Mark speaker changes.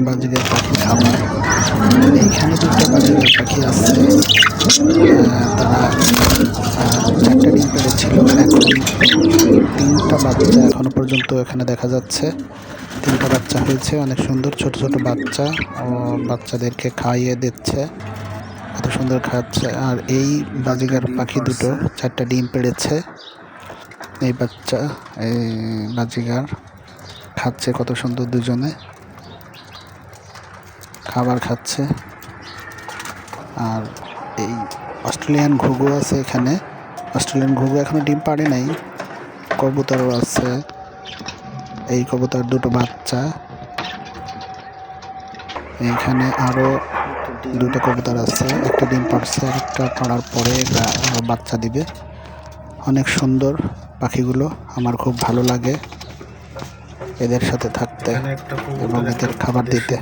Speaker 1: বাজিগার পাখির খাবার। এইখানে দুটো বাজিগার পাখি আছে। তারা 4টা ডিম পেড়েছিল। এখন 3টা বাচ্চা এখনো পর্যন্ত এখানে দেখা যাচ্ছে। 3টা বাচ্চা হয়েছে, অনেক সুন্দর ছোট ছোট বাচ্চা। ও বাচ্চাদেরকে খাইয়ে দিচ্ছে, কত সুন্দর খাচ্ছে। আর এই বাজিগার পাখি দুটো 4টা ডিম পেড়েছে। এই বাচ্চা, এই বাজিগার খাচ্ছে কত সুন্দর, দুজনে খাবার খাচ্ছে। আর এই অস্ট্রেলিয়ান ঘুঘু আছে এখানে। অস্ট্রেলিয়ান ঘুঘু এখনো ডিম পাড়ে নাই। কবুতরও আছে। এই কবুতর দুটো বাচ্চা। এইখানে আরো 2টা কবুতর আছে, একটা ডিম পাড়ছে, আরেকটা পাড়ার পরে আরো বাচ্চা দিবে। অনেক সুন্দর পাখিগুলো, আমার খুব ভালো লাগে এদের সাথে থাকতে এবং এদের খাবার দিতে।